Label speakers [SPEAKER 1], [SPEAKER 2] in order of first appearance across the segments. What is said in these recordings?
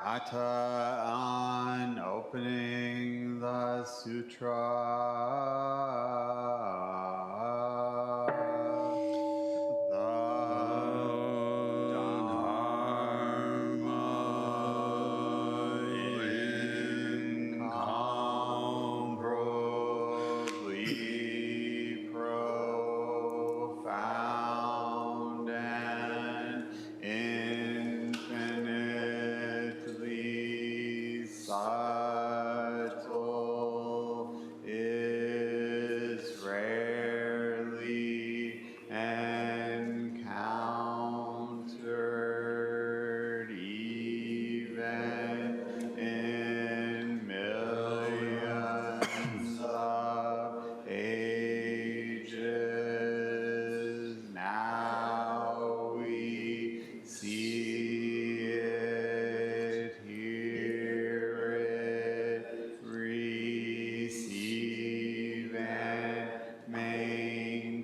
[SPEAKER 1] Atha on opening the sutra. Incomparably profound and infinitely subtle is rarely encountered even in millions of ages. Now we see it, hear it, receive and maintain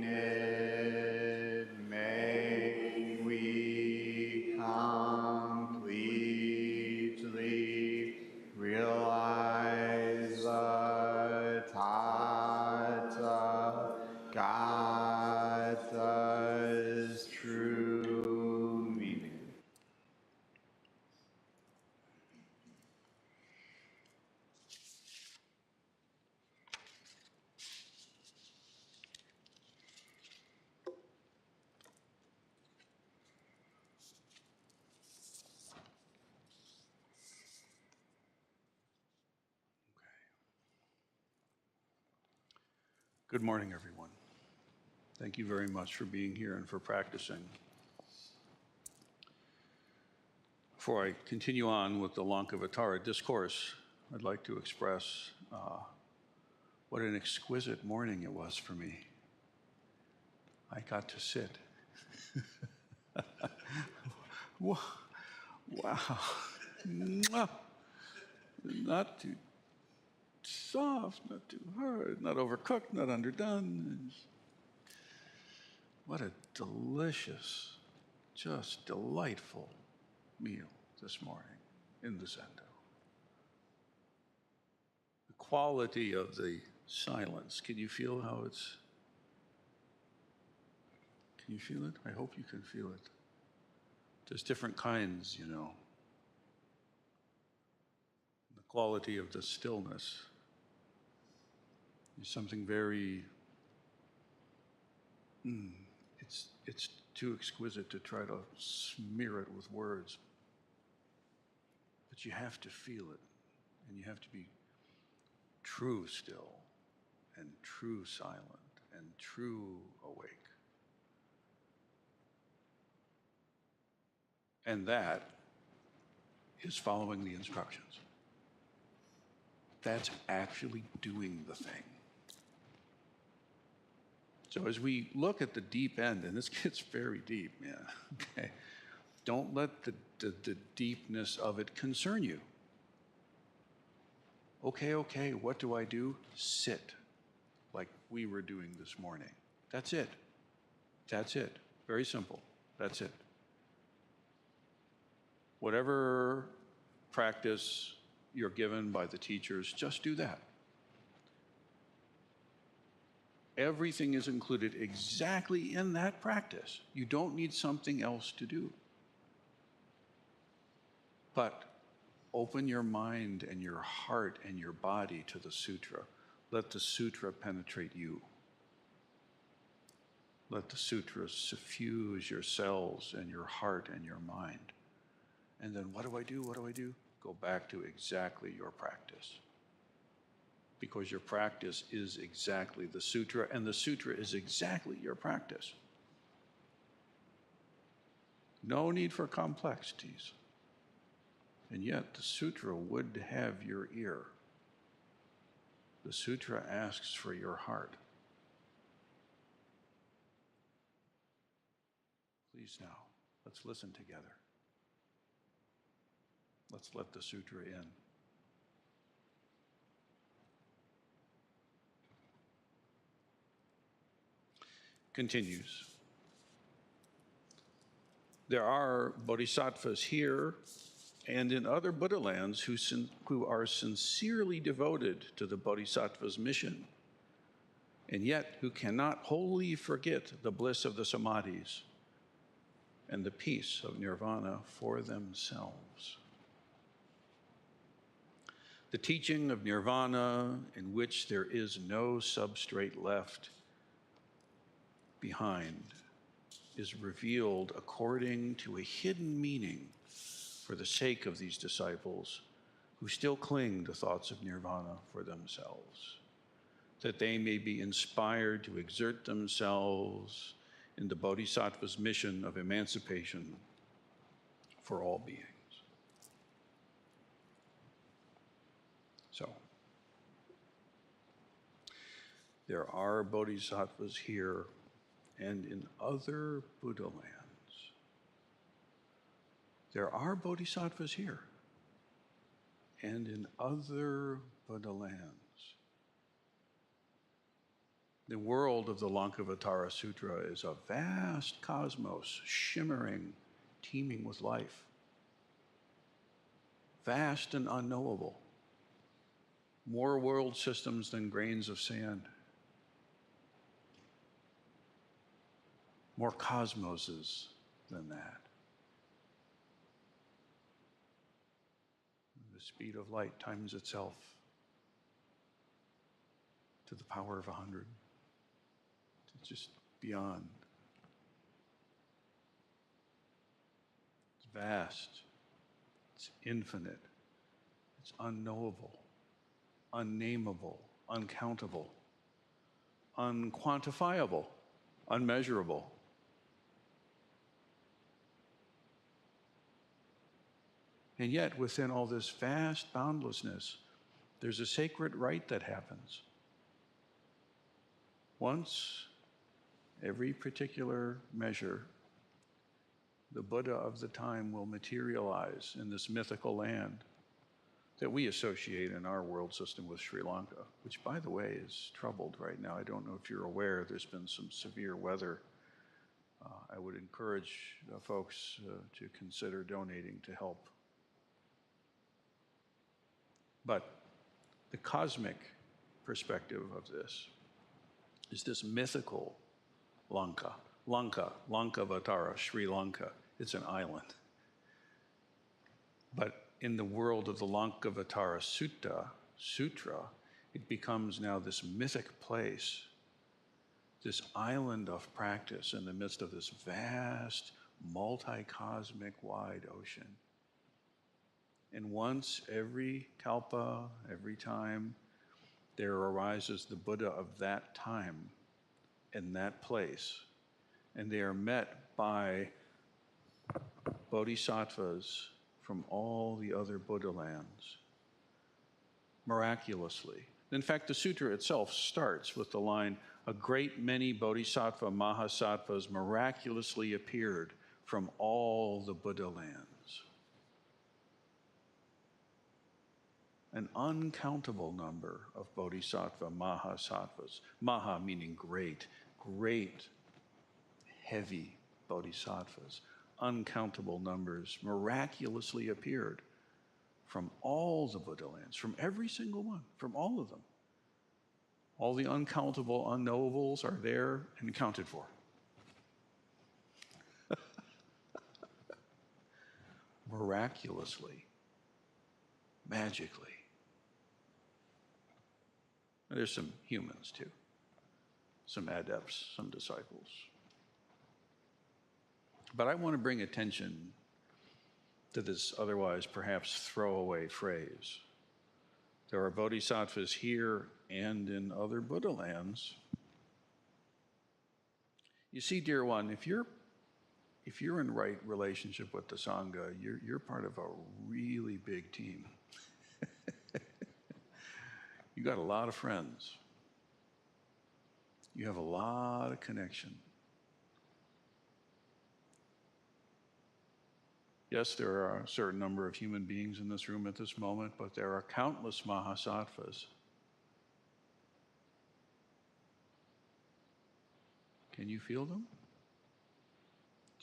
[SPEAKER 1] it. May we completely realize the Tathagata's true meaning.
[SPEAKER 2] Good morning, everyone. Thank you very much for being here and for practicing. Before I continue on with the Lankavatara discourse, I'd like to express what an exquisite morning it was for me. I got to sit. Wow. Mwah. Not too soft, not too hard, not overcooked, not underdone. What a delicious, just delightful meal this morning in the Zendo. The quality of the silence, can you feel how it's, can you feel it? I hope you can feel it. There's different kinds, you know. The quality of the stillness is something very, it's too exquisite to try to smear it with words. But you have to feel it, and you have to be true still, and true silent, and true awake. And that is following the instructions. That's actually doing the thing. So as we look at the deep end, and this gets very deep, man, okay? Don't let the deepness of it concern you. Okay, what do I do? Sit, like we were doing this morning. That's it. That's it. Very simple. That's it. Whatever practice you're given by the teachers, just do that. Everything is included exactly in that practice. You don't need something else to do. But open your mind and your heart and your body to the sutra. Let the sutra penetrate you. Let the sutra suffuse your cells and your heart and your mind. And then what do I do? What do I do? Go back to exactly your practice. Because your practice is exactly the sutra, and the sutra is exactly your practice. No need for complexities. And yet the sutra would have your ear. The sutra asks for your heart. Please now, let's listen together. Let's let the sutra in. Continues. There are bodhisattvas here and in other Buddha lands who are sincerely devoted to the bodhisattva's mission, and yet who cannot wholly forget the bliss of the samadhis and the peace of nirvana for themselves. The teaching of nirvana, in which there is no substrate left behind, is revealed according to a hidden meaning for the sake of these disciples who still cling to thoughts of nirvana for themselves, that they may be inspired to exert themselves in the bodhisattva's mission of emancipation for all beings. So, there are bodhisattvas here and in other Buddha lands. There are bodhisattvas here and in other Buddha lands. The world of the Lankavatara Sutra is a vast cosmos, shimmering, teeming with life, vast and unknowable, more world systems than grains of sand, more cosmoses than that. The speed of light times itself to the power of 100. It's just beyond. It's vast. It's infinite. It's unknowable, unnameable, uncountable, unquantifiable, unmeasurable. And yet, within all this vast boundlessness, there's a sacred rite that happens. Once every particular measure, the Buddha of the time will materialize in this mythical land that we associate in our world system with Sri Lanka, which, by the way, is troubled right now. I don't know if you're aware, there's been some severe weather. I would encourage folks to consider donating to help. But the cosmic perspective of this is this mythical Lankavatara, Sri Lanka. It's an island. But in the world of the Lankavatara Sutra, it becomes now this mythic place, this island of practice in the midst of this vast, multi-cosmic wide ocean. And once every kalpa, every time, there arises the Buddha of that time in that place. And they are met by bodhisattvas from all the other Buddha lands, miraculously. In fact, the sutra itself starts with the line, "A great many bodhisattva mahasattvas miraculously appeared from all the Buddha lands." An uncountable number of bodhisattva mahasattvas, maha meaning great, great, heavy bodhisattvas, uncountable numbers miraculously appeared from all the Buddha lands, from every single one, from all of them. All the uncountable unknowables are there and accounted for. Miraculously, magically. And there's some humans too, some adepts, some disciples. But I want to bring attention to this otherwise perhaps throwaway phrase. There are bodhisattvas here and in other Buddha lands. You see, dear one, if you're in right relationship with the Sangha, you're part of a really big team. You got a lot of friends. You have a lot of connection. Yes, there are a certain number of human beings in this room at this moment, but there are countless mahasattvas. Can you feel them?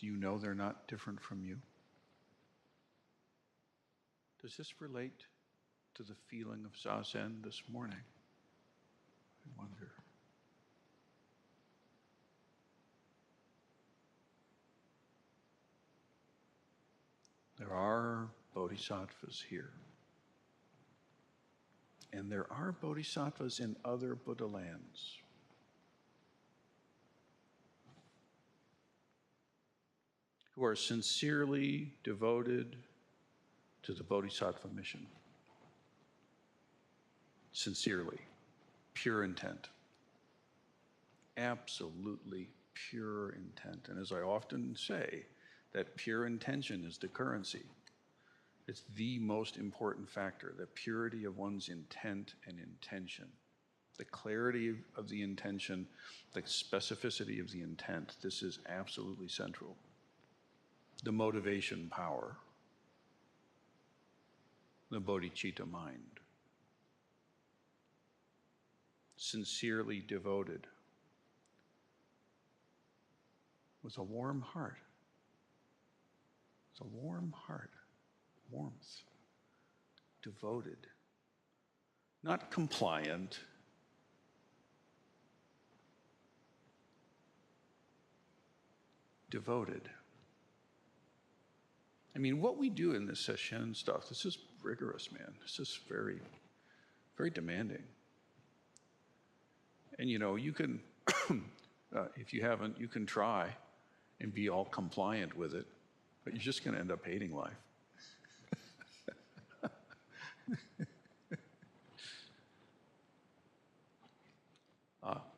[SPEAKER 2] Do you know they're not different from you? Does this relate to the feeling of Zazen this morning? I wonder. There are bodhisattvas here. And there are bodhisattvas in other Buddha lands. Who are sincerely devoted to the bodhisattva mission. Sincerely, pure intent. Absolutely pure intent. And as I often say, that pure intention is the currency. It's the most important factor, the purity of one's intent and intention. The clarity of the intention, the specificity of the intent, this is absolutely central. The motivation power, the bodhicitta mind. Sincerely devoted, with a warm heart. It's a warm heart, warmth, devoted, not compliant, devoted. I mean, what we do in this session stuff, this is rigorous, man. This is very, very demanding. And you know, you can, if you haven't, you can try and be all compliant with it, but you're just going to end up hating life.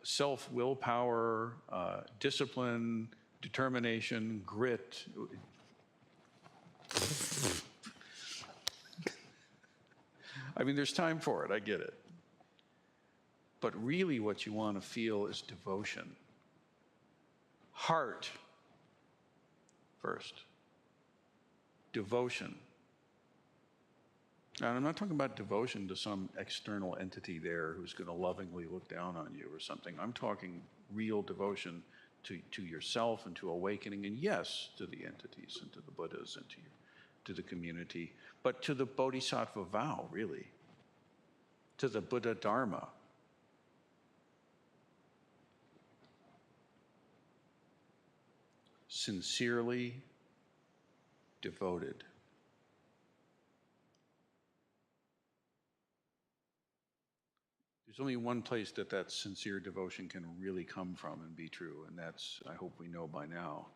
[SPEAKER 2] Self-willpower, discipline, determination, grit. I mean, there's time for it, I get it. But really what you want to feel is devotion. Heart first. Devotion. And I'm not talking about devotion to some external entity there who's going to lovingly look down on you or something. I'm talking real devotion to yourself and to awakening, and yes, to the entities and to the Buddhas and to the community, but to the bodhisattva vow, really, to the Buddha Dharma. Sincerely devoted. There's only one place that sincere devotion can really come from and be true, and that's, I hope we know by now,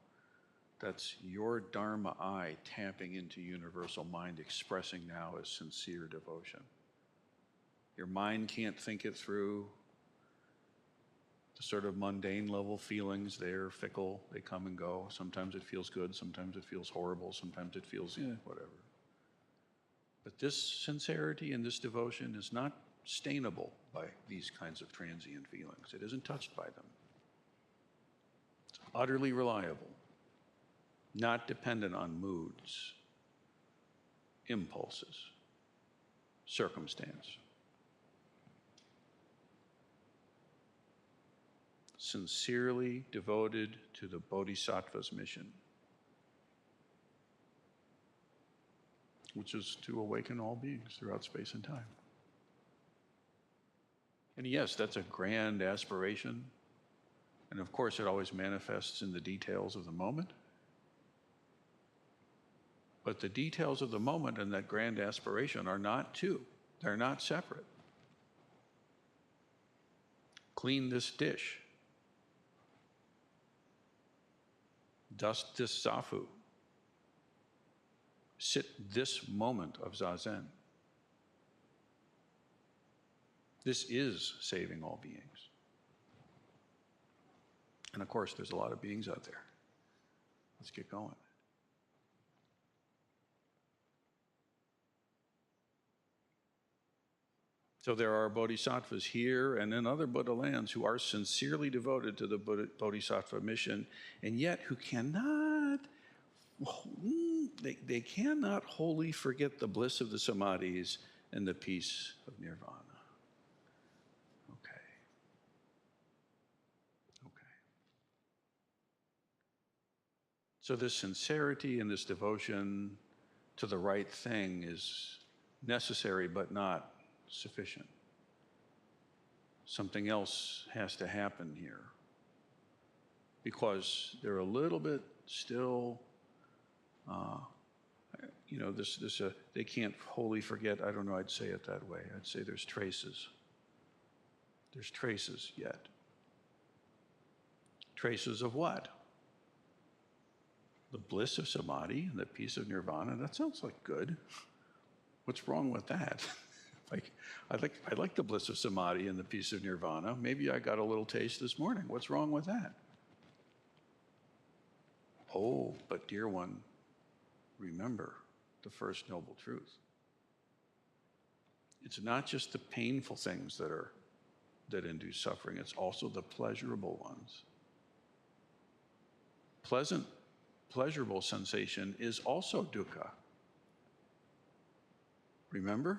[SPEAKER 2] that's your Dharma I tapping into universal mind, expressing now as sincere devotion. Your mind can't think it through. The sort of mundane level feelings, they're fickle, they come and go. Sometimes it feels good, sometimes it feels horrible, sometimes it feels, whatever. But this sincerity and this devotion is not stainable by these kinds of transient feelings. It isn't touched by them. It's utterly reliable, not dependent on moods, impulses, circumstance. Sincerely devoted to the Bodhisattva's mission, which is to awaken all beings throughout space and time. And yes, that's a grand aspiration. And of course, it always manifests in the details of the moment. But the details of the moment and that grand aspiration are not two. They're not separate. Clean this dish. Dust this zafu. Sit this moment of zazen. This is saving all beings. And of course, there's a lot of beings out there. Let's get going. So there are bodhisattvas here and in other Buddha lands who are sincerely devoted to the bodhisattva mission, and yet who cannot, they cannot wholly forget the bliss of the samadhis and the peace of nirvana. So this sincerity and this devotion to the right thing is necessary but not sufficient. Something else has to happen here, because they're a little bit still, they can't wholly forget. I don't know, I'd say it that way. I'd say there's traces. There's traces yet. Traces of what? The bliss of samadhi and the peace of nirvana. That sounds like good. What's wrong with that? I like the bliss of samadhi and the peace of nirvana. Maybe I got a little taste this morning. What's wrong with that? Oh, but dear one, remember the first noble truth. It's not just the painful things that induce suffering, it's also the pleasurable ones. Pleasurable sensation is also dukkha. Remember?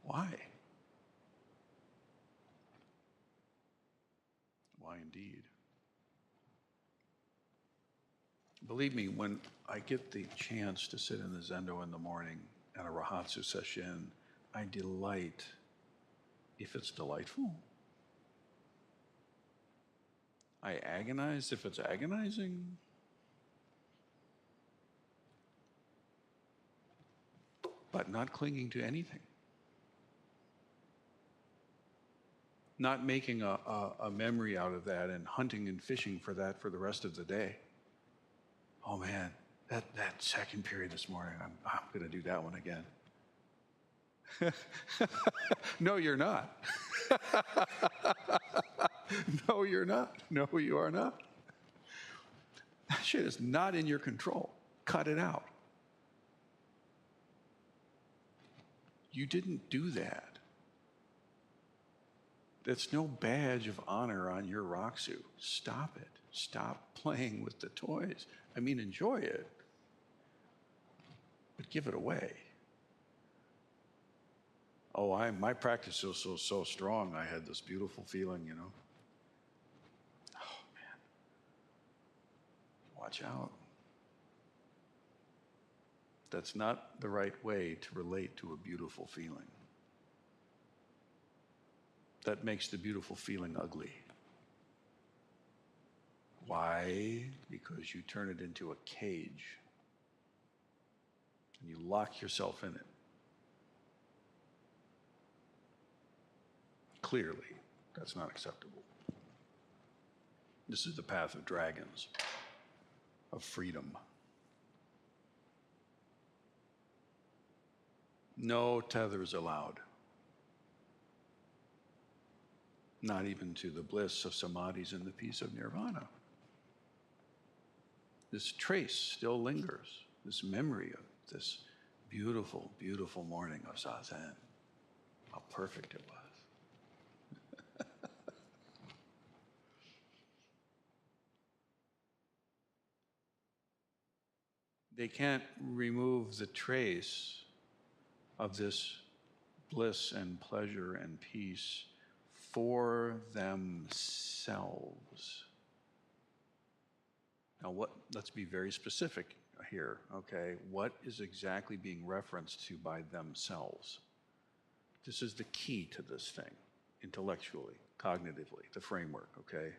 [SPEAKER 2] Why? Why indeed? Believe me, when I get the chance to sit in the zendo in the morning at a Rahatsu session, I delight if it's delightful. I agonize if it's agonizing. But not clinging to anything. Not making a memory out of that and hunting and fishing for that for the rest of the day. Oh man, that second period this morning, I'm going to do that one again. No, you're not. No, you're not. No, you are not. That shit is not in your control. Cut it out. You didn't do that. That's no badge of honor on your Raksu. Stop it. Stop playing with the toys. I mean, enjoy it, but give it away. Oh, my practice was so strong. I had this beautiful feeling, you know. Oh, man. Watch out. That's not the right way to relate to a beautiful feeling. That makes the beautiful feeling ugly. Why? Because you turn it into a cage and you lock yourself in it. Clearly, that's not acceptable. This is the path of dragons, of freedom. No tethers allowed. Not even to the bliss of samadhis and the peace of nirvana. This trace still lingers, this memory of this beautiful, beautiful morning of Zazen. How perfect it was. They can't remove the trace of this bliss and pleasure and peace for themselves. Now, let's be very specific here, okay? What is exactly being referenced to by themselves? This is the key to this thing, intellectually, cognitively, the framework, okay?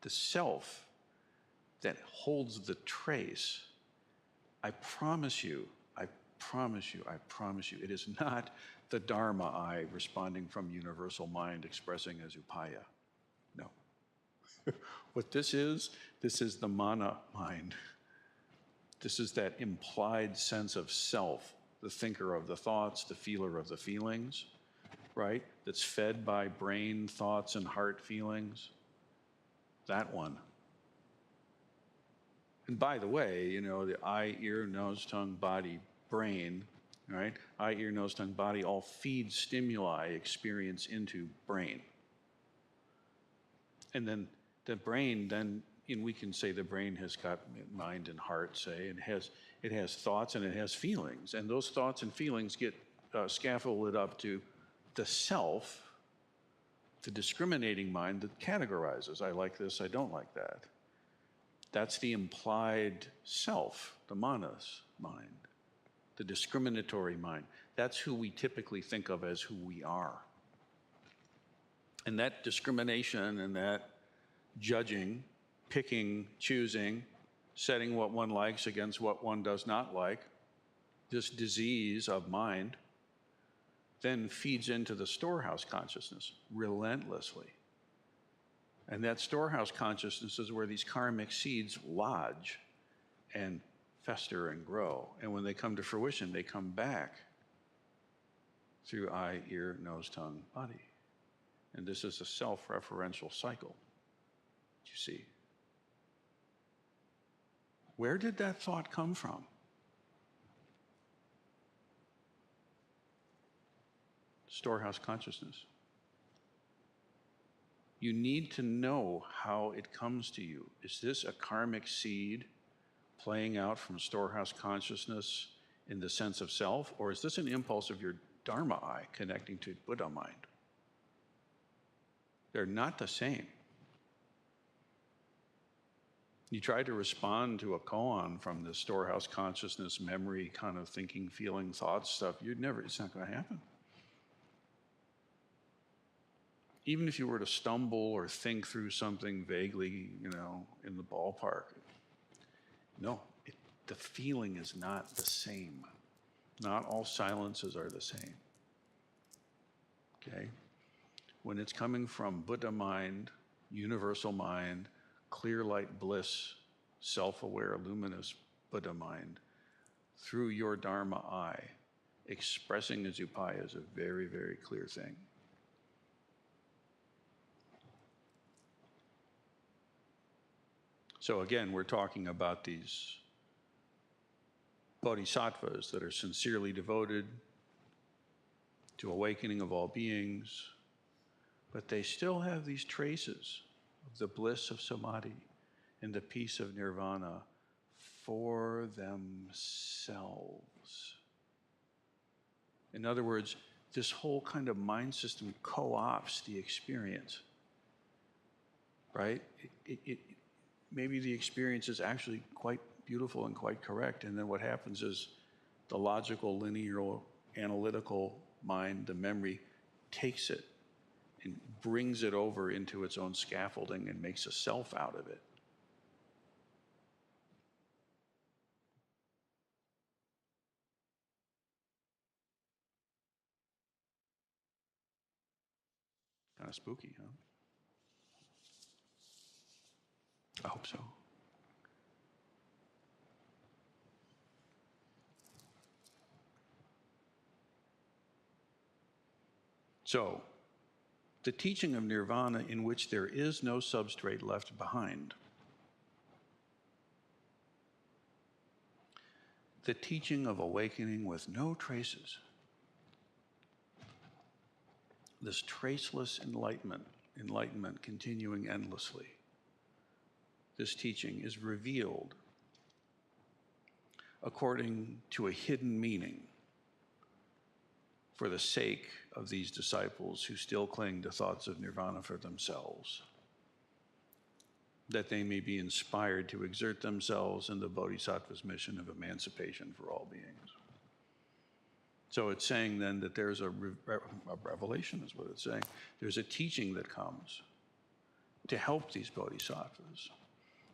[SPEAKER 2] The self that holds the trace, I promise you, it is not the Dharma I responding from universal mind expressing as upaya. No. What this is the mana mind. This is that implied sense of self, the thinker of the thoughts, the feeler of the feelings, right? That's fed by brain thoughts and heart feelings. That one. And by the way, you know, the eye, ear, nose, tongue, body, brain, right? Eye, ear, nose, tongue, body all feed stimuli experience into brain. And then the brain, and we can say the brain has got mind and heart, say, and it has thoughts and it has feelings. And those thoughts and feelings get scaffolded up to the self, The discriminating mind that categorizes, I like this, I don't like that. That's the implied self, the manas mind, the discriminatory mind. That's who we typically think of as who we are. And that discrimination and that judging, picking, choosing, setting what one likes against what one does not like, this disease of mind, then feeds into the storehouse consciousness relentlessly. And that storehouse consciousness is where these karmic seeds lodge and fester and grow. And when they come to fruition, they come back through eye, ear, nose, tongue, body. And this is a self-referential cycle, you see. Where did that thought come from? Storehouse consciousness. You need to know how it comes to you. Is this a karmic seed playing out from storehouse consciousness in the sense of self, or is this an impulse of your Dharma eye connecting to Buddha mind? They're not the same. You try to respond to a koan from the storehouse consciousness, memory, kind of thinking, feeling, thoughts stuff, it's not going to happen. Even if you were to stumble or think through something vaguely, in the ballpark, the feeling is not the same. Not all silences are the same. Okay? When it's coming from Buddha mind, universal mind, clear light bliss, self-aware, luminous Buddha mind, through your Dharma eye, expressing as upaya is a very, very clear thing. So again, we're talking about these bodhisattvas that are sincerely devoted to awakening of all beings, but they still have these traces of the bliss of samadhi and the peace of nirvana for themselves. In other words, this whole kind of mind system co-opts the experience, right? Maybe the experience is actually quite beautiful and quite correct, and then what happens is the logical, linear, analytical mind, the memory, takes it and brings it over into its own scaffolding and makes a self out of it. Kind of spooky, huh? I hope so. So, the teaching of nirvana in which there is no substrate left behind. The teaching of awakening with no traces. This traceless enlightenment continuing endlessly. This teaching is revealed according to a hidden meaning for the sake of these disciples who still cling to thoughts of nirvana for themselves, that they may be inspired to exert themselves in the Bodhisattva's mission of emancipation for all beings. So it's saying then that there's a revelation, is what it's saying. There's a teaching that comes to help these Bodhisattvas,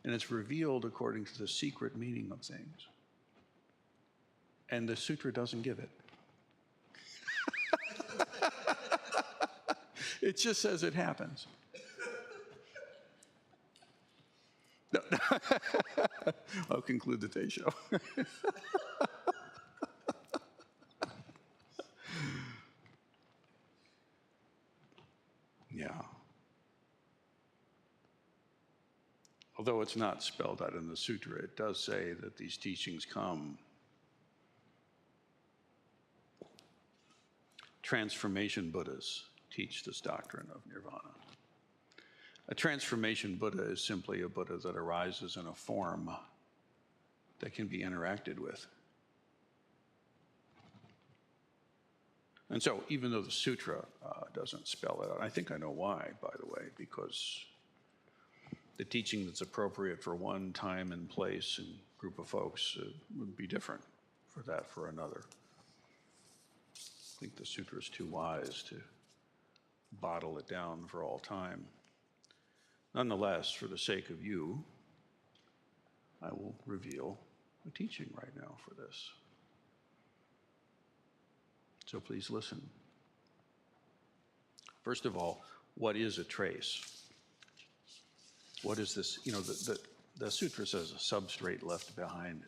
[SPEAKER 2] and it's revealed according to the secret meaning of things. And the sutra doesn't give it. It just says it happens. No. I'll conclude the Teisho. Yeah. Although it's not spelled out in the sutra, it does say that these teachings come. Transformation Buddhas teach this doctrine of nirvana. A transformation Buddha is simply a Buddha that arises in a form that can be interacted with. And so even though the sutra doesn't spell it out, I think I know why, by the way, because the teaching that's appropriate for one time and place and group of folks would be different for another. I think the sutra is too wise to bottle it down for all time. Nonetheless, for the sake of you, I will reveal a teaching right now for this. So please listen. First of all, what is a trace? What is this? You know, the sutra says a substrate left behind.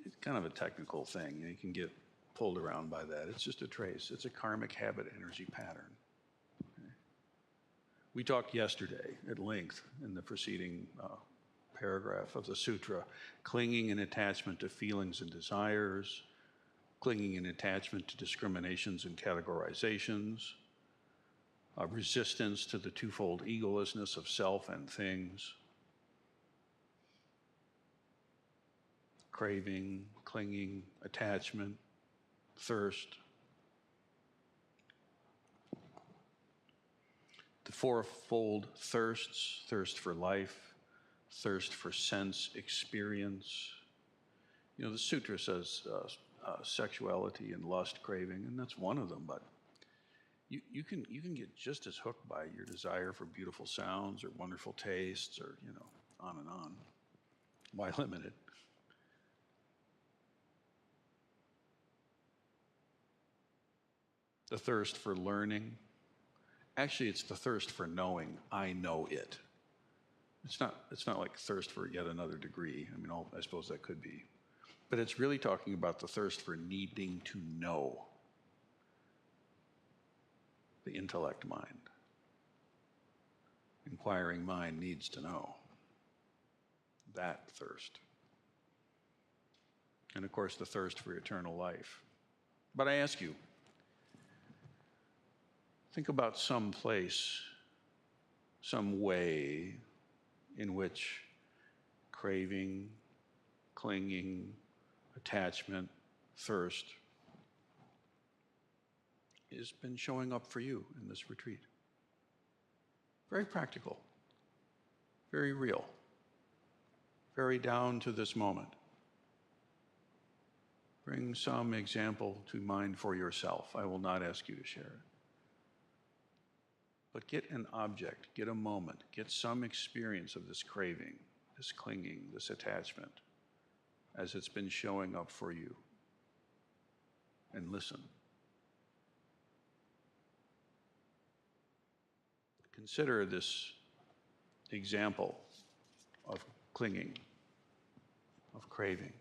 [SPEAKER 2] It's kind of a technical thing. You can get pulled around by that. It's just a trace. It's a karmic habit energy pattern. Okay? We talked yesterday at length in the preceding paragraph of the sutra, clinging and attachment to feelings and desires, clinging and attachment to discriminations and categorizations, resistance to the twofold egolessness of self and things, craving, clinging, attachment, thirst. The fourfold thirsts: thirst for life, thirst for sense experience. You know, the sutra says sexuality and lust craving, and that's one of them, but you can get just as hooked by your desire for beautiful sounds or wonderful tastes or, you know, on and on. Why limit it? The thirst for learning. Actually, it's the thirst for knowing. I know it. It's not like thirst for yet another degree. I mean, I suppose that could be. But it's really talking about the thirst for needing to know. The intellect mind. Inquiring mind needs to know. That thirst. And of course, the thirst for eternal life. But I ask you, think about some place, some way in which craving, clinging, attachment, thirst has been showing up for you in this retreat. Very practical, very real, very down to this moment. Bring some example to mind for yourself. I will not ask you to share it. But get an object, get a moment, get some experience of this craving, this clinging, this attachment, as it's been showing up for you. And listen. Consider this example of clinging, of craving.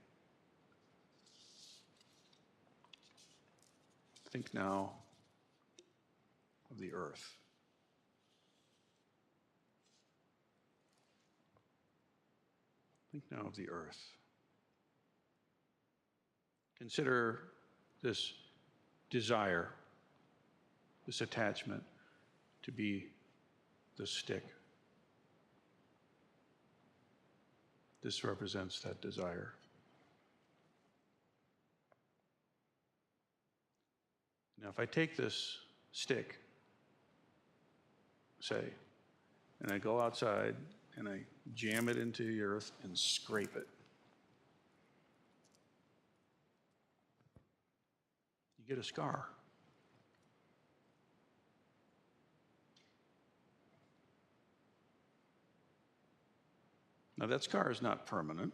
[SPEAKER 2] Think now of the earth. Think now of the earth. Consider this desire, this attachment to be the stick. This represents that desire. Now, if I take this stick, say, and I go outside and I jam it into the earth and scrape it, you get a scar. Now, that scar is not permanent,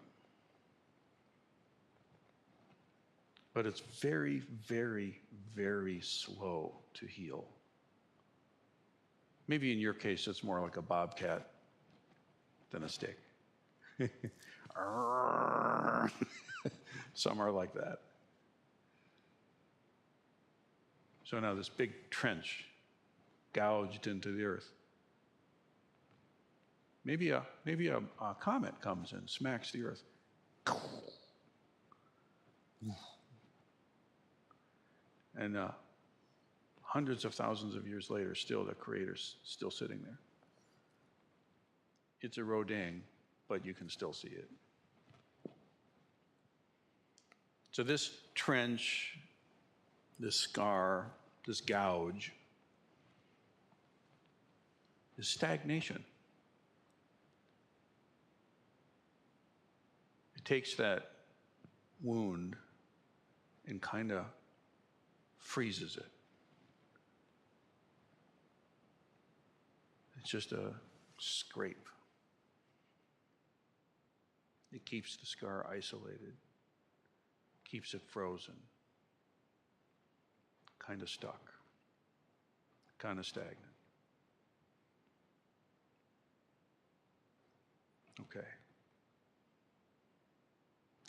[SPEAKER 2] but it's very, very, very slow to heal. Maybe in your case, it's more like a bobcat than a stick. Some are like that. So now this big trench gouged into the earth. Maybe a comet comes and smacks the earth. And hundreds of thousands of years later, still the Creator's still sitting there. It's a rodang, but you can still see it. So this trench, this scar, this gouge, is stagnation. It takes that wound and kind of freezes it. It's just a scrape. It keeps the scar isolated, keeps it frozen, kind of stuck, kind of stagnant. Okay.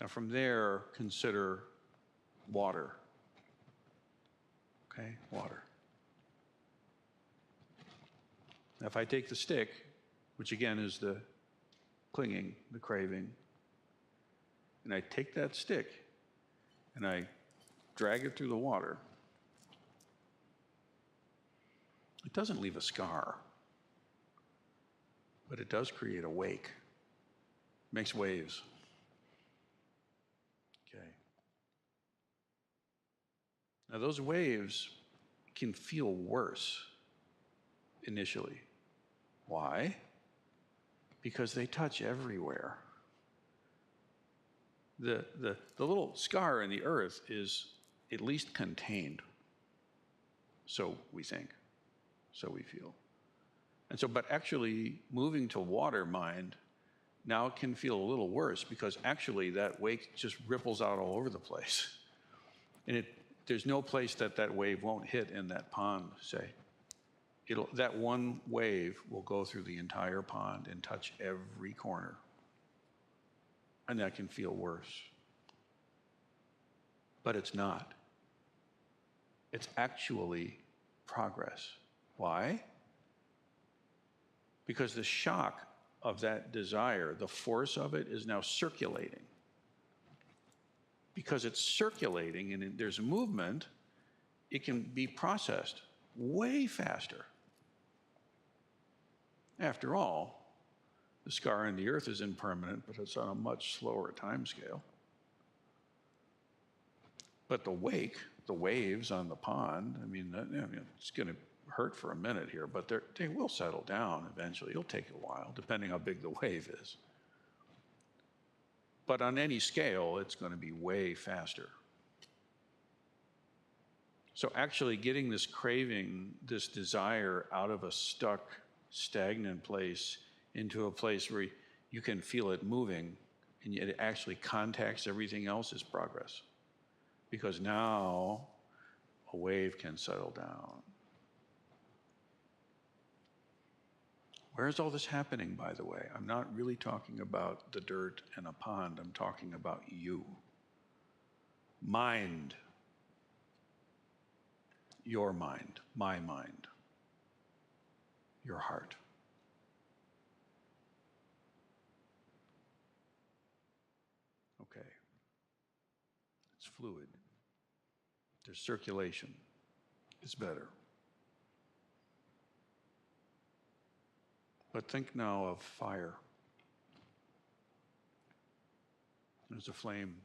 [SPEAKER 2] Now from there, consider water. Okay, water. Now if I take the stick, which again is the clinging, the craving, and I take that stick and I drag it through the water, it doesn't leave a scar, but it does create a wake. It makes waves. Okay. Now those waves can feel worse initially. Why? Because they touch everywhere. The little scar in the earth is at least contained. So we think, so we feel. And so, but actually moving to water mind now can feel a little worse because actually that wake just ripples out all over the place. And there's no place that wave won't hit in that pond, say. That one wave will go through the entire pond and touch every corner. And that can feel worse. But it's not. It's actually progress. Why? Because the shock of that desire, the force of it is now circulating. Because it's circulating and there's movement, it can be processed way faster. After all, the scar in the earth is impermanent, but it's on a much slower time scale. But the wake, the waves on the pond, it's going to hurt for a minute here, but they will settle down eventually. It'll take a while, depending how big the wave is. But on any scale, it's going to be way faster. So actually getting this craving, this desire out of a stuck, stagnant place into a place where you can feel it moving and it actually contacts everything else is progress. Because now a wave can settle down. Where's all this happening, by the way? I'm not really talking about the dirt and a pond. I'm talking about you. Mind. Your mind. My mind. Your heart. Okay. It's fluid. There's circulation. It's better. But think now of fire. There's a flame.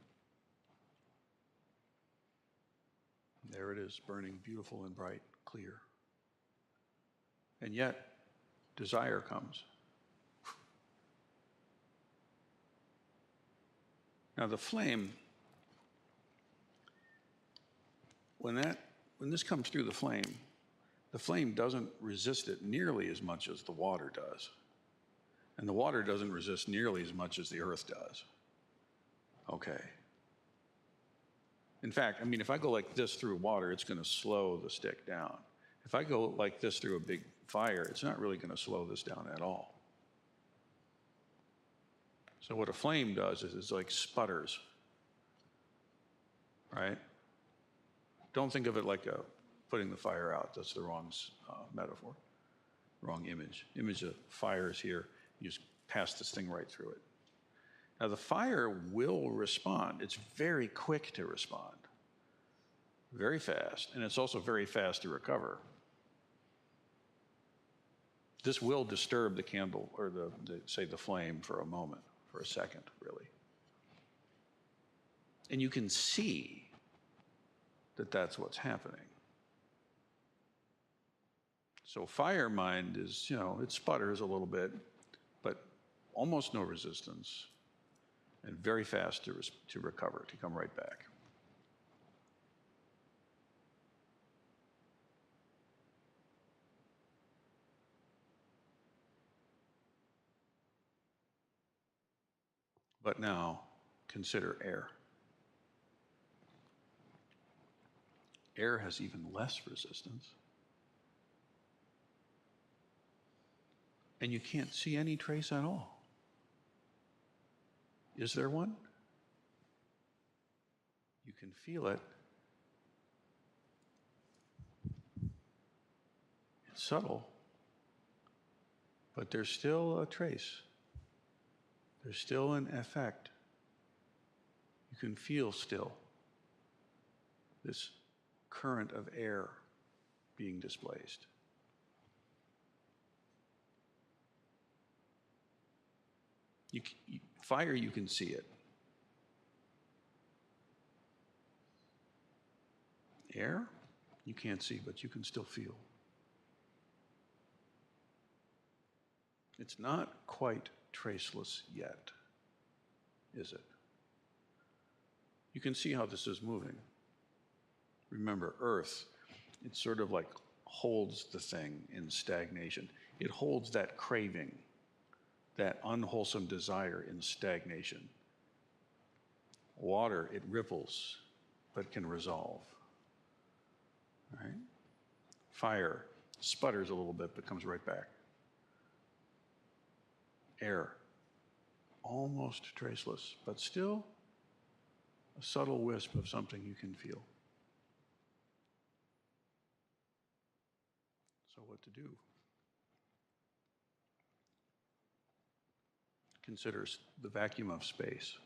[SPEAKER 2] There it is, burning beautiful and bright, clear. And yet, desire comes. Now the flame, when this comes through the flame doesn't resist it nearly as much as the water does. And the water doesn't resist nearly as much as the earth does. Okay. In fact, if I go like this through water, it's going to slow the stick down. If I go like this through a big fire, it's not really going to slow this down at all. So what a flame does is it's like sputters, right? Don't think of it like putting the fire out. That's the wrong metaphor, wrong image. Image of fire is here. You just pass this thing right through it. Now the fire will respond. It's very quick to respond, very fast, and it's also very fast to recover. This will disturb the candle or the flame for a moment, for a second, really. And you can see that that's what's happening. So fire mind is, it sputters a little bit, but almost no resistance, and very fast to recover, to come right back. But now, consider air. Air has even less resistance. And you can't see any trace at all. Is there one? You can feel it. It's subtle, but there's still a trace. There's still an effect. You can feel still this current of air being displaced. Fire, you can see it. Air, you can't see, but you can still feel. It's not quite traceless yet, is it? You can see how this is moving. Remember, Earth, it sort of like holds the thing in stagnation. It holds that craving, that unwholesome desire in stagnation. Water, it ripples, but can resolve. Right? Fire sputters a little bit, but comes right back. Air, almost traceless, but still a subtle wisp of something you can feel. So what to do? Consider the vacuum of space.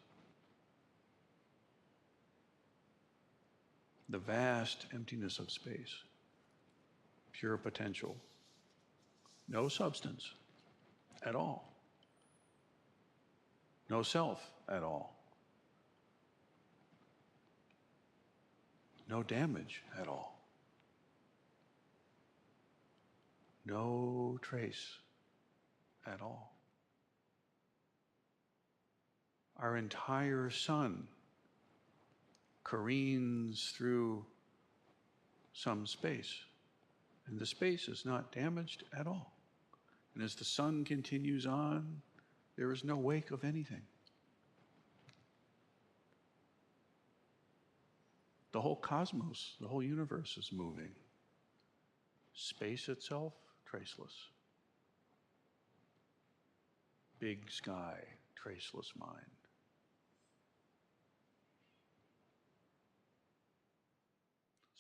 [SPEAKER 2] The vast emptiness of space. Pure potential. No substance at all. No self at all. No damage at all. No trace at all. Our entire sun careens through some space, and the space is not damaged at all. And as the sun continues on, there is no wake of anything. The whole cosmos, the whole universe is moving. Space itself, traceless. Big sky, traceless mind.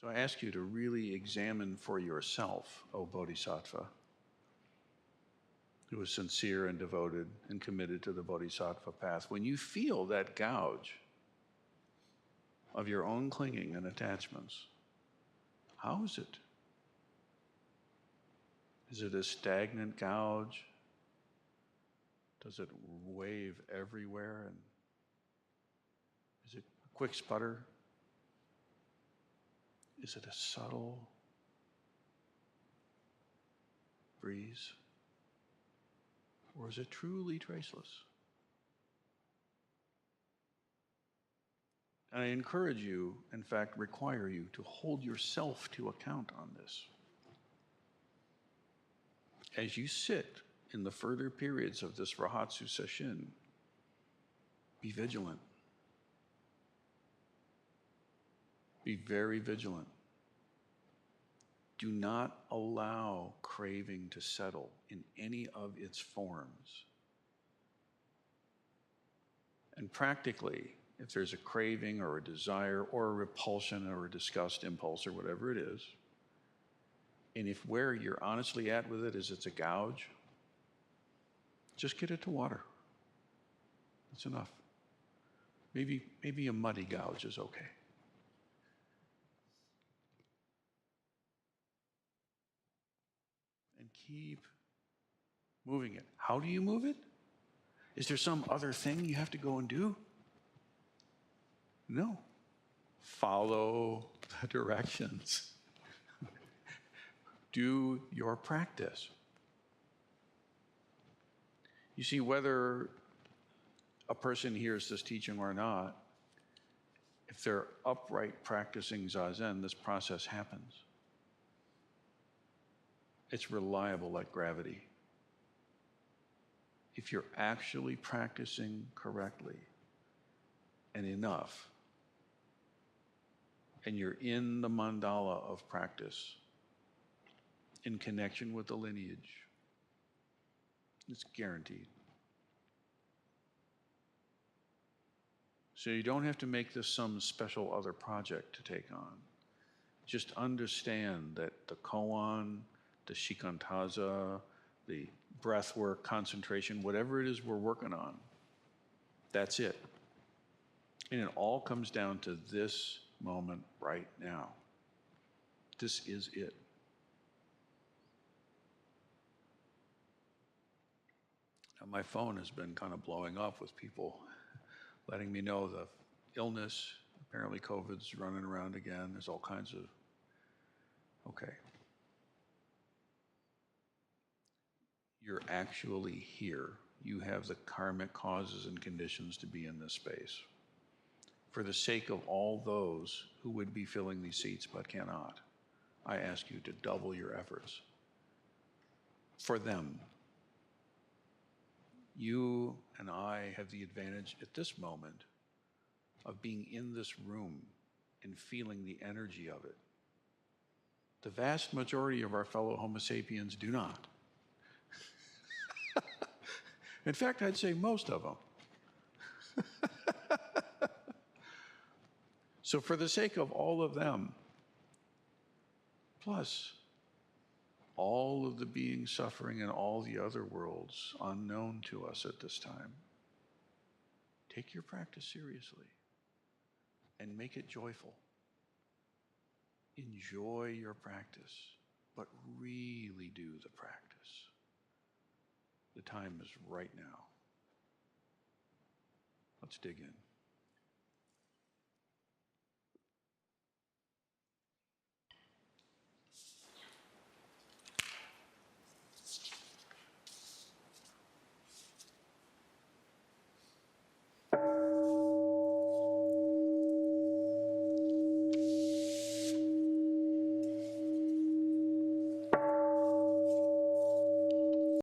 [SPEAKER 2] So I ask you to really examine for yourself, O Bodhisattva, who is sincere and devoted and committed to the Bodhisattva path. When you feel that gouge of your own clinging and attachments, how is it? Is it a stagnant gouge? Does it wave everywhere? And is it a quick sputter? Is it a subtle breeze? Or is it truly traceless? And I encourage you, in fact, require you to hold yourself to account on this. As you sit in the further periods of this Rahatsu Sesshin, be vigilant. Be very vigilant. Do not allow craving to settle in any of its forms. And practically, if there's a craving or a desire or a repulsion or a disgust impulse or whatever it is, and if where you're honestly at with it is it's a gouge, just get it to water. That's enough. Maybe a muddy gouge is okay. And keep moving it. How do you move it? Is there some other thing you have to go and do? No. Follow the directions. Do your practice. You see, whether a person hears this teaching or not, if they're upright practicing Zazen, this process happens. It's reliable like gravity. If you're actually practicing correctly and enough, and you're in the mandala of practice, in connection with the lineage, it's guaranteed. So you don't have to make this some special other project to take on. Just understand that the koan, the shikantaza, the breath work, concentration, whatever it is we're working on, that's it. And it all comes down to this moment right now. This is it. Now, my phone has been kind of blowing up with people letting me know the illness, apparently COVID's running around again. There's all kinds of, okay. You're actually here. You have the karmic causes and conditions to be in this space. For the sake of all those who would be filling these seats but cannot, I ask you to double your efforts. For them. You and I have the advantage at this moment of being in this room and feeling the energy of it. The vast majority of our fellow Homo sapiens do not. In fact, I'd say most of them. So for the sake of all of them, plus all of the beings suffering in all the other worlds unknown to us at this time, take your practice seriously and make it joyful. Enjoy your practice, but really do the practice. The time is right now. Let's dig in.